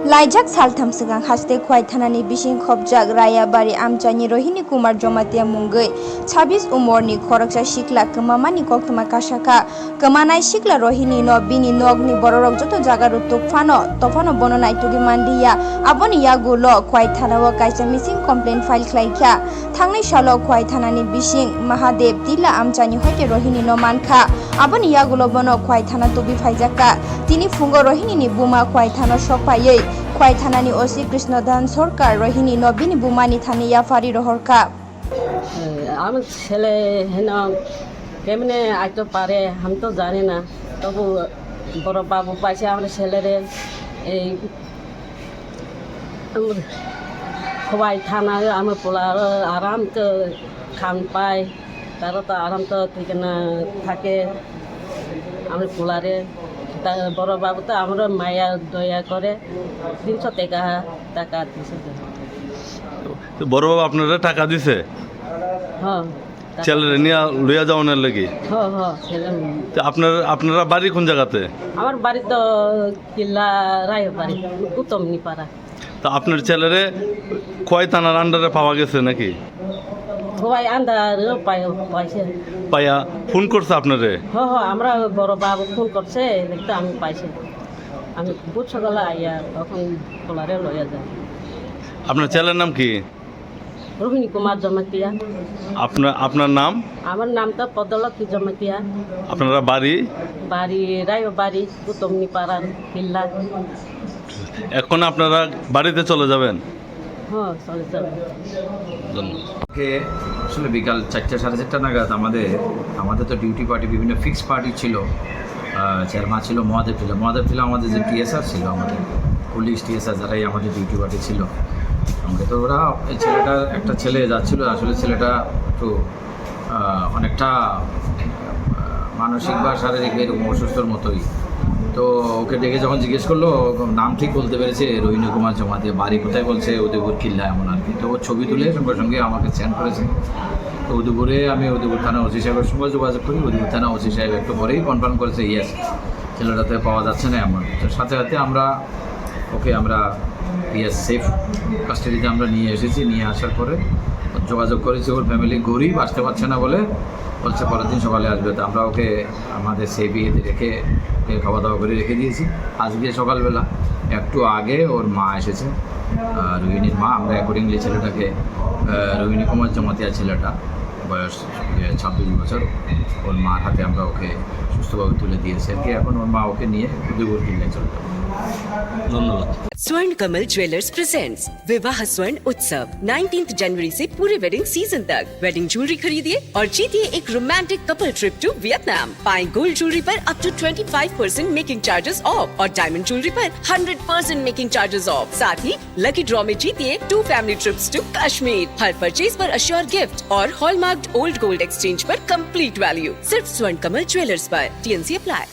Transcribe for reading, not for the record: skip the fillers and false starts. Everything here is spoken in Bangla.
लाइजाक सालथाम सिगां हास्ते खवाइ थानानि बिसिं खबजाक रायाबारि आमचानि रोहिणी कुमार जमातिया मुंगै 26 उमरनि खरकसा सिख्ला कमामानि कक्तमा कासाका कमानाय सिख्ला रोहिणी न बिनि नगनि बररक जतो जागारु तफानो बनो नाइतुगि मान्दिया आबनि यागुल खवाइ थानाव काइसा मिसिं कमप्लेन फाइल खालायख्या थांनाय सालाव खवाइ थानानि बिसिं महादेव तिला आमचानि हयते रोहिणी न मानखा आबनि यागुल बनो खवाइ थाना तुबि फाइजाका तिनि फुंगो रोहिणीनि बुमा खवाइ थाना सफायै खवाइ थानानि ओसी कृष्णदान सरकार रोहिणी न बिनि बुमानि थानि याफारि रहरका আমার ছেলে হেন কেমনে আইতে পারে আমি তো জানি না, তবু বড় বাবু পাইছে আমার ছেলেরে এই খোয়াই থানা আমার পোলার আরাম তো খান পায়, তারা তো আরাম তো ঠিকানা থাকে আমার পোলারে। তা বড় বাবু তো আমরা মায়া দয়া করে 300 টাকা দিছে। বড় বাবু আপনারা টাকা দিছে? হ্যাঁ, ছেলেরে নিয়ে লইয়া যাওয়ার লাগি? হ্যাঁ হ্যাঁ, ছেলে। আপনারা বাড়ি কোন জায়গাতে? আমার বাড়ি তো কিল্লা রায়বাড়ি, কুতমনি পাড়া। তা আপনার ছেলেরে খোয়াই থানার আন্ডারে পাওয়া গেছে নাকি? সবাই আন্দার পাইছে। পাইয়া ফোন করছে আপনারে? হ্যাঁ হ্যাঁ, আমরা বড় বাবু ফোন করছে, দেখতে আমি পাইছি। আমি বুধ সকালে আইয়া তখন পোলারে লইয়া যায়। আপনার ছেলের নাম কি? রোহিণী কুমার জমাতিয়া। আপনার নাম? আমার নাম তো পদলক্ষ্মী জমাতিয়া। আপনারা বাড়ি? বাড়ি রায়বাড়ি, কুতমনি পাড়ার কিল্লা। এখন আপনারা বাড়িতে চলে যাবেন? হ্যাঁ, চলে যাবে। আসলে বিকাল 4টা 4:30 নাগাদ আমাদের তো ডিউটি পার্টি বিভিন্ন ফিক্স পার্টি ছিল। চেয়ারম্যান ছিল মহাদেব ছিল আমাদের যে টিএসআর ছিল, আমাদের পুলিশ টিএসআর যারাই আমাদের ডিউটি পার্টি ছিল। আমাকে তো ওরা এই একটা ছেলে যাচ্ছিল, আসলে ছেলেটা একটু অনেকটা মানসিক বা শারীরিক এরকম অসুস্থর মতোই। তো ওকে ডেকে যখন জিজ্ঞেস করলো, নাম ঠিক বলতে পেরেছে, রোহিণী কুমার জমাতিয়া, বাড়ি কোথায় বলছে উদয়পুর কিল্লা এমন আর কি। তো ওর ছবি তুলে সঙ্গে সঙ্গে আমাকে সেন্ড করেছে। তো উদয়পুরে আমি উদয়পুর থানা ওসি সাহেবের সঙ্গে যোগাযোগ করি। উদয়পুর থানা ওসি সাহেব একটু পরেই কনফার্ম করেছে ইয়েস, ছেলেটাতে পাওয়া যাচ্ছে না এমন। তো সাথে সাথে আমরা ইয়েস সেফ কাস্টাডিতে আমরা নিয়ে এসেছি। নিয়ে আসার পরে যোগাযোগ করেছি, ওর ফ্যামিলি গরিব, আসতে পারছে না বলছে পরের দিন সকালে আসবে। তো আমরা ওকে আমাদের সেফ ইয়েতে রেখে খাওয়া দাওয়া করে রেখে দিয়েছি। আজকে সকালবেলা একটু আগে ওর মা এসেছে, রোহিণীর মা। আমরা অ্যাকর্ডিংলি ছেলেটাকে রোহিণী কুমার জমাতিয়া ছেলেটা বয়স 26 বছর, ওর মার হাতে আমরা ওকে সুস্থভাবে তুলে দিয়েছি আর কি। এখন ওর মা ওকে নিয়ে উদয়পুর কিল্লায় চলে যাবে। ধন্যবাদ। स्वर्ण कमल ज्वेलर्स प्रेजेंट्स विवाह स्वर्ण उत्सव 19 जनवरी से पूरे वेडिंग सीजन तक। वेडिंग ज्वेलरी खरीदिए और जीतिए एक romantic couple trip to Vietnam. पाएं गोल्ड ज्वेलरी पर up to 25% making charges off और डायमंड ज्वेलरी पर 100% मेकिंग चार्जेस ऑफ। साथ ही लकी ड्रॉ में जीतिए 2 फैमिली ट्रिप्स टू कश्मीर। हर परचेज पर अश्योर गिफ्ट और हॉलमार्क्ड ओल्ड गोल्ड एक्सचेंज पर कंप्लीट वैल्यू। सिर्फ स्वर्ण कमल ज्वेलर्स पर। TNC apply.